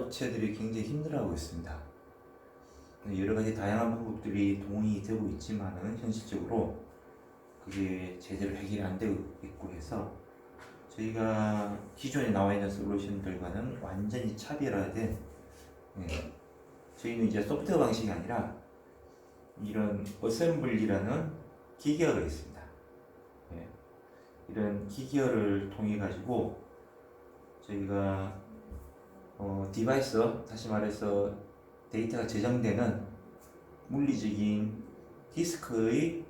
업체들이 굉장히 힘들어하고 있습니다. 여러 가지 다양한 방법들이 동원이 되고 있지만은 현실적으로 그게 제대로 해결이 안 되고 있고 해서 저희가 기존에 나와 있는 솔루션들과는 완전히 차별화된, 저희는 이제 소프트웨어 방식이 아니라 이런 어셈블리라는 기계어가 있습니다. 이런 기계어를 통해 가지고 저희가 디바이스, 다시 말해서 데이터가 저장되는 물리적인 디스크의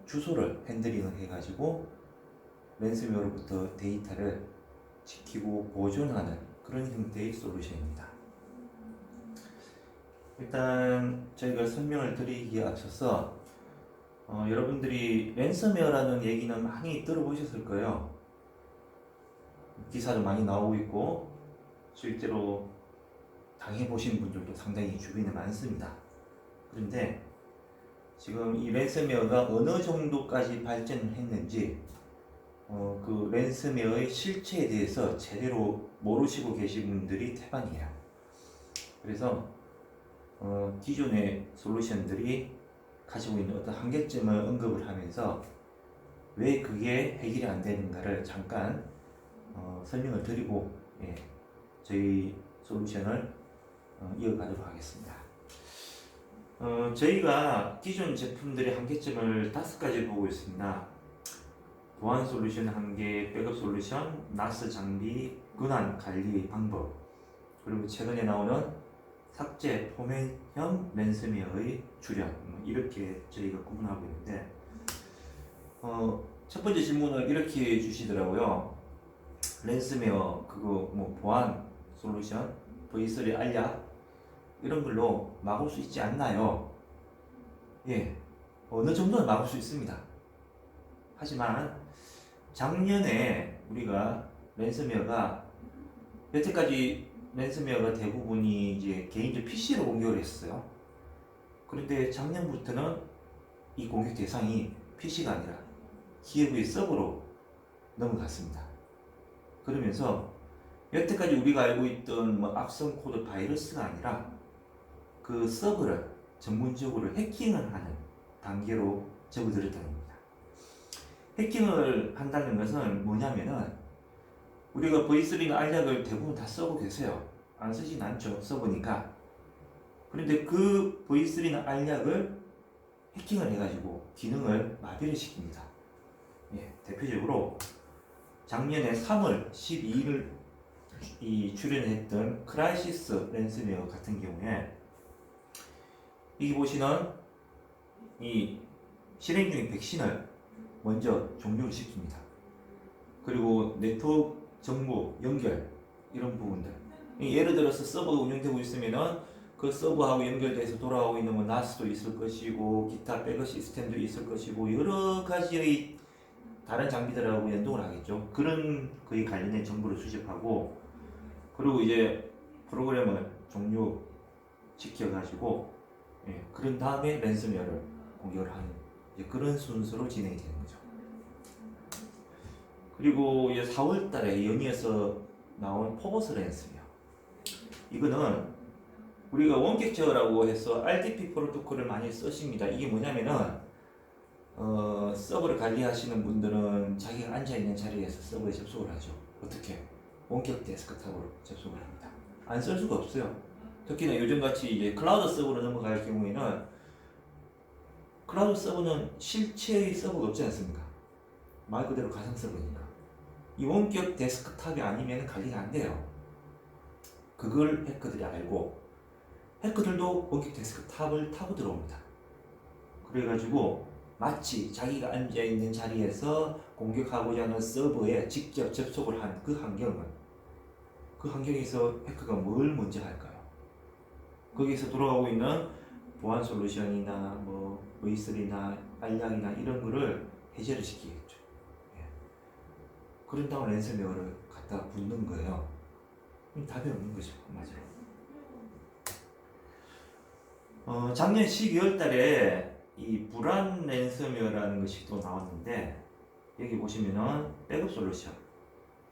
주소를 핸들링을 해가지고 랜섬웨어로부터 데이터를 지키고 보존하는 그런 형태의 솔루션입니다. 일단 저희가 설명을 드리기에 앞서서 여러분들이 랜섬웨어라는 얘기는 많이 들어보셨을 거예요. 기사도 많이 나오고 있고 실제로 당해보신 분들도 상당히 주변에 많습니다. 그런데 지금 이 랜섬웨어가 어느 정도까지 발전을 했는지 그 랜섬웨어의 실체에 대해서 제대로 모르시고 계신 분들이 태반이에요. 그래서 기존의 솔루션들이 가지고 있는 어떤 한계점을 언급을 하면서 왜 그게 해결이 안 되는가를 잠깐 설명을 드리고 저희 솔루션을 이어가도록 하겠습니다. 저희가 기존 제품들의 한계점을 5가지 보고 있습니다. 보안 솔루션 한계, 백업 솔루션, 나스 장비, 근한 관리 방법, 그리고 최근에 나오는 삭제 포맷형 랜섬웨어의 출현, 이렇게 저희가 구분하고 있는데 첫 번째 질문을 이렇게 주시더라고요. 랜섬웨어 그거 뭐 보안 솔루션, V3 알약 이런 걸로 막을 수 있지 않나요? 어느 정도는 막을 수 있습니다. 하지만 작년에 우리가 랜섬웨어가 여태까지 랜섬웨어가 대부분이 이제 개인적 PC로 공격을 했어요. 그런데 작년부터는 이 공격 대상이 PC가 아니라 기업의 서버로 넘어갔습니다. 그러면서 여태까지 우리가 알고 있던 악성 코드 바이러스가 아니라 그 서버를 전문적으로 해킹을 하는 단계로 접어들었다는 겁니다. 해킹을 한다는 것은 뭐냐면은 우리가 V3나 알약을 대부분 다 쓰고 계세요. 안 쓰진 않죠. 써보니까. 그런데 그 V3나 알약을 해킹을 해가지고 기능을 마비를 시킵니다. 대표적으로 작년에 3월 12일 출연했던 크라이시스 랜섬웨어 같은 경우에 여기 보시는 이 실행 중인 백신을 먼저 종료를 시킵니다. 그리고 네트워크 정보 연결 이런 부분들, 예를 들어서 서버가 운영되고 있으면은 그 서버하고 연결돼서 돌아오고 있는 뭐 나스도 있을 것이고 기타 백업 시스템도 있을 것이고 여러 가지의 다른 장비들하고 연동을 하겠죠. 그런 그에 관련된 정보를 수집하고 그리고 이제 프로그램을 종료시켜가지고 그런 다음에 랜섬웨어를 공격을 하는 그런 순서로 진행이 되는 거죠. 그리고 이제 4월달에 연이어서 나온 포버스 랜섬웨어, 이거는 우리가 원격 제어라고 해서 RDP 프로토콜을 많이 쓰십니다. 이게 뭐냐면은 서버를 관리하시는 분들은 자기가 앉아있는 자리에서 서버에 접속을 하죠. 어떻게? 원격 데스크탑으로 접속을 합니다. 안 쓸 수가 없어요. 특히나 요즘같이 이제 클라우드 서버로 넘어갈 경우에는 클라우드 서버는 실체의 서버가 없지 않습니까? 말 그대로 가상 서버니까. 이 원격 데스크탑이 아니면 관리가 안 돼요. 그걸 해커들이 알고 해커들도 원격 데스크탑을 타고 들어옵니다. 그래가지고 마치 자기가 앉아있는 자리에서 공격하고자 하는 서버에 직접 접속을 한 그 환경에서 해커가 뭘 먼저 할까요? 거기서 돌아가고 있는 보안 솔루션이나 뭐 V3나 알약이나 이런 거를 해제를 시키겠죠. 그런 다음 랜섬웨어를 갖다 붙는 거예요. 답이 없는 거죠. 맞아요. 작년 12월 달에 이 불안 랜섬웨어라는 것이 또 나왔는데 여기 보시면은 백업 솔루션,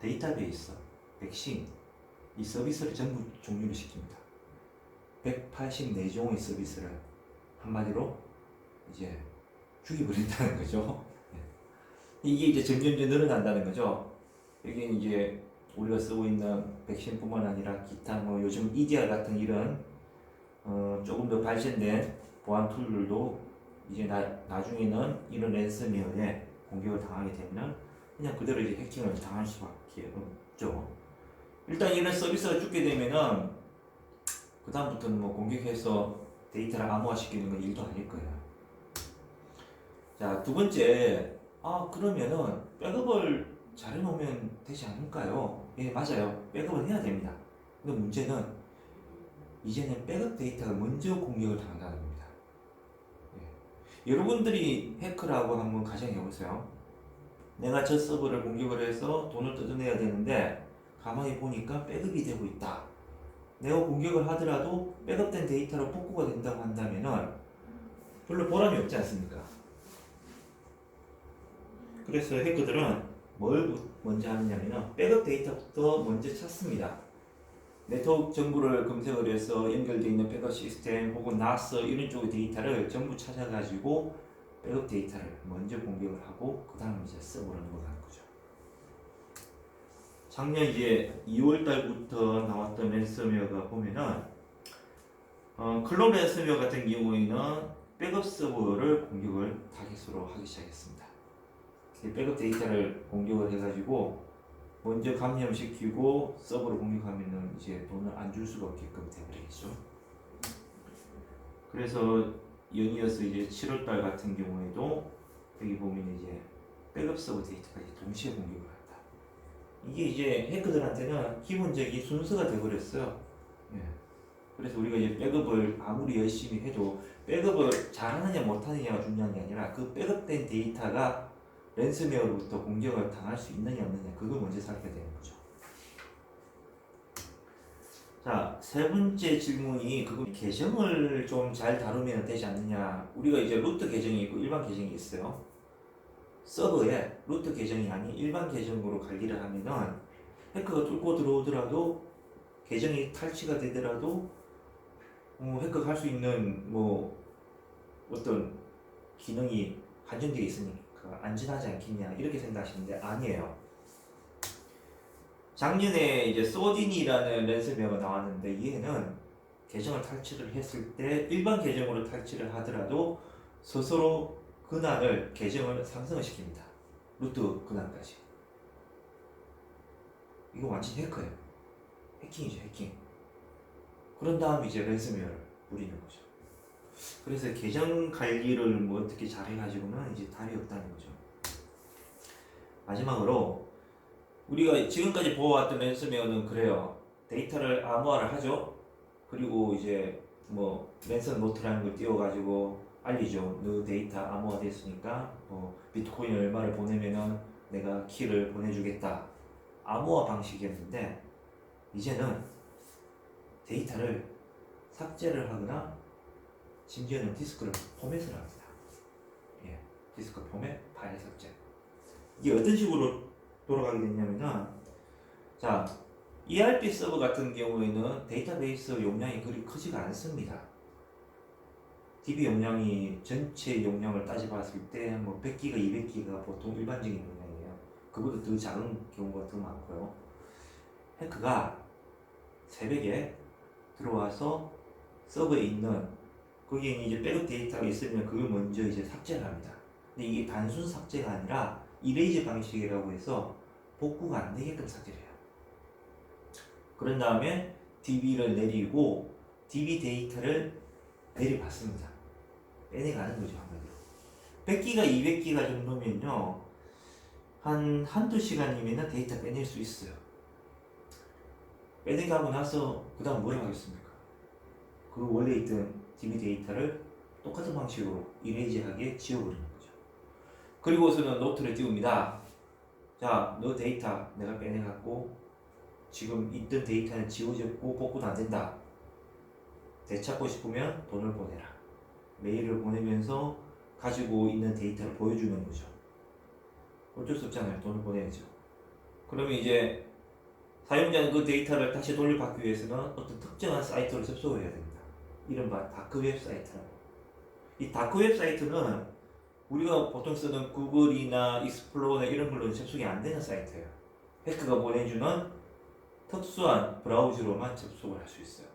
데이터베이스, 백신, 이 서비스를 전부 종료를 시킵니다. 184종의 서비스를 한마디로 이제 죽여버린다는 거죠. 이게 이제 점점 늘어난다는 거죠. 여기 이제 우리가 쓰고 있는 백신뿐만 아니라 기타 뭐 요즘 EDR 같은 이런 조금 더 발전된 보안 툴들도 이제 나중에는 이런 랜섬웨어에 공격을 당하게 되면 그냥 그대로 이제 해킹을 당할 수밖에 없죠. 일단 이런 서비스가 죽게 되면은 그 다음부터는 뭐 공격해서 데이터를 암호화시키는 건 일도 아닐 거예요. 자, 두 번째, 그러면은 백업을 잘 해놓으면 되지 않을까요? 예, 맞아요. 백업을 해야 됩니다. 근데 문제는 이제는 백업 데이터가 먼저 공격을 당한다는 겁니다. 예. 여러분들이 해커라고 한번 가정해보세요. 내가 저 서버를 공격을 해서 돈을 뜯어내야 되는데 가만히 보니까 백업이 되고 있다. 내가 공격을 하더라도 백업된 데이터로 복구가 된다고 한다면은 별로 보람이 없지 않습니까? 그래서 해커들은 뭘 먼저 하느냐면 백업 데이터부터 먼저 찾습니다. 네트워크 정보를 검색을 해서 연결되어 있는 백업 시스템 혹은 NAS 이런 쪽의 데이터를 전부 찾아가지고 백업 데이터를 먼저 공격을 하고 그 다음 이제 서버로 넘어가는 거죠. 작년 이제 2월 달부터 나왔던 랜섬웨어가 보면은 클럽 랜섬웨어 같은 경우에는 백업 서버를 공격을 타깃으로 하기 시작했습니다. 백업 데이터를 공격을 해가지고 먼저 감염시키고 서버를 공격하면은 이제 돈을 안 줄 수가 없게끔 되버리겠죠. 그래서 연이어서 이제 7월달 같은 경우에도 여기 보면 이제 백업 서버 데이터까지 동시에 공격을 한다. 이게 이제 해커들한테는 기본적인 순서가 되어버렸어요. 예. 그래서 우리가 이제 백업을 아무리 열심히 해도 백업을 잘하느냐 못하느냐가 중요한 게 아니라 그 백업된 데이터가 랜섬웨어로부터 공격을 당할 수 있느냐 없느냐 그걸 먼저 살펴야 되는 거죠. 자, 세 번째 질문이 그거 계정을 좀 잘 다루면 되지 않느냐. 우리가 이제 루트 계정이 있고 일반 계정이 있어요. 서버에 루트 계정이 아닌 일반 계정으로 관리를 하면은 해커가 뚫고 들어오더라도 계정이 탈취가 되더라도 해커가 할 수 있는 뭐 어떤 기능이 한정되어 있으니까 안전하지 않겠냐 이렇게 생각하시는데 아니에요. 작년에 이제 소딘이라는 랜섬웨어가 나왔는데 얘는 계정을 탈취를 했을 때 일반 계정으로 탈취를 하더라도 스스로 근한을 계정을 상승을 시킵니다. 루트 근한까지. 이거 완전 해커예요. 해킹이죠, 해킹. 그런 다음 이제 랜섬웨어를 부리는 거죠. 그래서 계정 관리를 뭐 어떻게 잘 해가지고는 이제 답이 없다는 거죠. 마지막으로 우리가 지금까지 보아왔던 랜섬웨어는 그래요. 데이터를 암호화를 하죠. 그리고 이제 뭐 랜섬 노트라는 걸 띄워가지고 알리죠. 너 데이터 암호화 됐으니까 비트코인 얼마를 보내면은 내가 키를 보내주겠다. 암호화 방식이었는데 이제는 데이터를 삭제를 하거나 심지어는 디스크를 포맷을 합니다. 예, 디스크 포맷, 파일 삭제. 이게 어떤 식으로 돌아가게 됐냐면은 자, ERP 서버 같은 경우에는 데이터베이스 용량이 그리 크지가 않습니다. DB 용량이 전체 용량을 따져봤을 때 뭐 100기가, 200기가 보통 일반적인 용량이에요. 그보다 더 작은 경우가 더 많고요. 해커가 새벽에 들어와서 서버에 있는 거기에 이제 백업 데이터가 있으면 그걸 먼저 이제 삭제를 합니다. 근데 이게 단순 삭제가 아니라 이레이저 방식이라고 해서 복구가 안 되게끔 삭제를 해요. 그런 다음에 DB를 내리고 DB 데이터를 내려받습니다. 빼내가는 거죠, 한마디로. 100기가, 200기가 정도면요, 한두 시간이면 데이터 빼낼 수 있어요. 빼내가고 나서, 그 다음 뭘 하겠습니까? 그 원래 있던 DB 데이터를 똑같은 방식으로 이레이저하게 지워버리는 거죠. 그리고서는 노트를 띄웁니다. 자, 너 데이터 내가 빼내갖고 지금 있던 데이터는 지워졌고 복구도 안 된다. 되찾고 싶으면 돈을 보내라. 메일을 보내면서 가지고 있는 데이터를 보여주는 거죠. 어쩔 수 없잖아요. 돈을 보내야죠. 그러면 이제 사용자는 그 데이터를 다시 돌려받기 위해서는 어떤 특정한 사이트를 접속해야 됩니다. 이른바 다크웹 사이트라고. 이 다크웹 사이트는 우리가 보통 쓰는 구글이나 익스플로러나 이런 걸로는 접속이 안 되는 사이트예요. 해커가 보내주는 특수한 브라우저로만 접속을 할 수 있어요.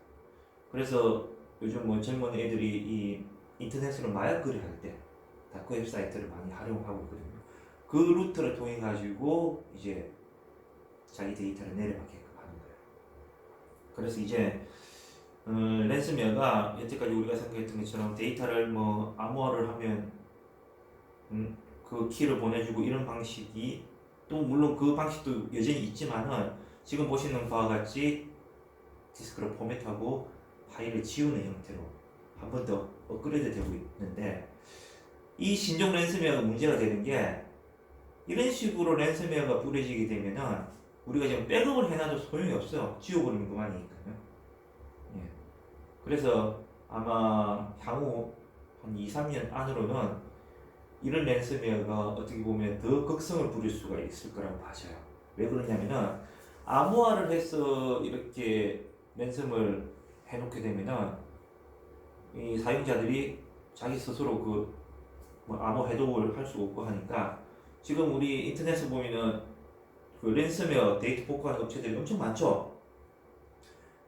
그래서 요즘 뭐 젊은 애들이 이 인터넷으로 마약 거래할 때 다크웹 사이트를 많이 활용하고 있거든요. 그 루트를 통해 가지고 이제 자기 데이터를 내려받게끔 하는 거예요. 그래서 이제 랜섬웨어가 여태까지 우리가 생각했던 것처럼 데이터를 뭐 암호화를 하면 그 키를 보내주고 이런 방식이 또 물론 그 방식도 여전히 있지만은 지금 보시는 바와 같이 디스크를 포맷하고 파일을 지우는 형태로 한 번 더 업그레이드 되고 있는데, 이 신종 랜섬웨어가 문제가 되는 게 이런 식으로 랜섬웨어가 뿌려지게 되면은 우리가 지금 백업을 해놔도 소용이 없어요. 지워버리는 그만이니까요. 예. 그래서 아마 향후 한 2, 3년 안으로는 이런 랜섬웨어가 어떻게 보면 더 극성을 부릴 수가 있을 거라고 봐져요. 왜 그러냐면은 암호화를 해서 이렇게 랜섬을 해놓게 되면은 이 사용자들이 자기 스스로 뭐 암호 해독을 할 수가 없고 하니까 지금 우리 인터넷에 보면은 그 랜섬웨어 데이터 복구하는 업체들이 엄청 많죠.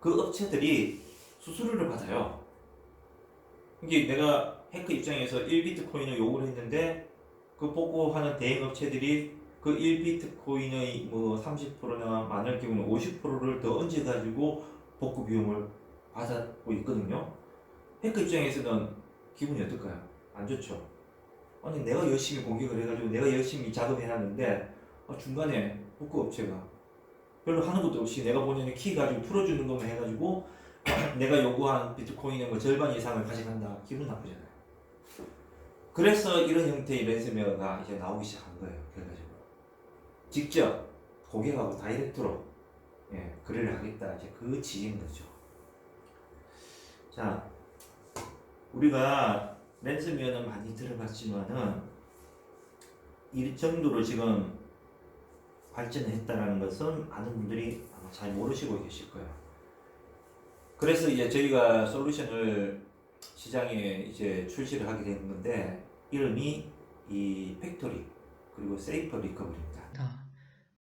그 업체들이 수수료를 받아요. 이게 내가 해커 입장에서 1비트코인을 요구를 했는데 그 복구하는 대행 업체들이 그 1비트코인의 뭐 30%나 많을 경우는 50%를 더 얹어가지고 복구 비용을 받고 있거든요. 해커 입장에서는 기분이 어떨까요? 안 좋죠. 아니 내가 열심히 공격을 해가지고 내가 열심히 작업해놨는데 중간에 복구 업체가 별로 하는 것도 없이 내가 본연의 키 가지고 풀어주는 것만 해가지고 내가 요구한 비트코인의 뭐 절반 이상을 가져간다. 기분 나쁘잖아요. 그래서 이런 형태의 랜섬웨어가 이제 나오기 시작한 거예요. 그래가지고 직접 고객하고 다이렉트로 거래를 하겠다. 이제 그 지인 거죠. 자, 우리가 랜섬웨어는 많이 들어봤지만은 이 정도로 지금 발전했다라는 것은 많은 분들이 아마 잘 모르시고 계실 거예요. 그래서 이제 저희가 솔루션을 시장에 이제 출시를 하게 된 건데, 이름이 이 팩토리 그리고 세이프 리커버리입니다.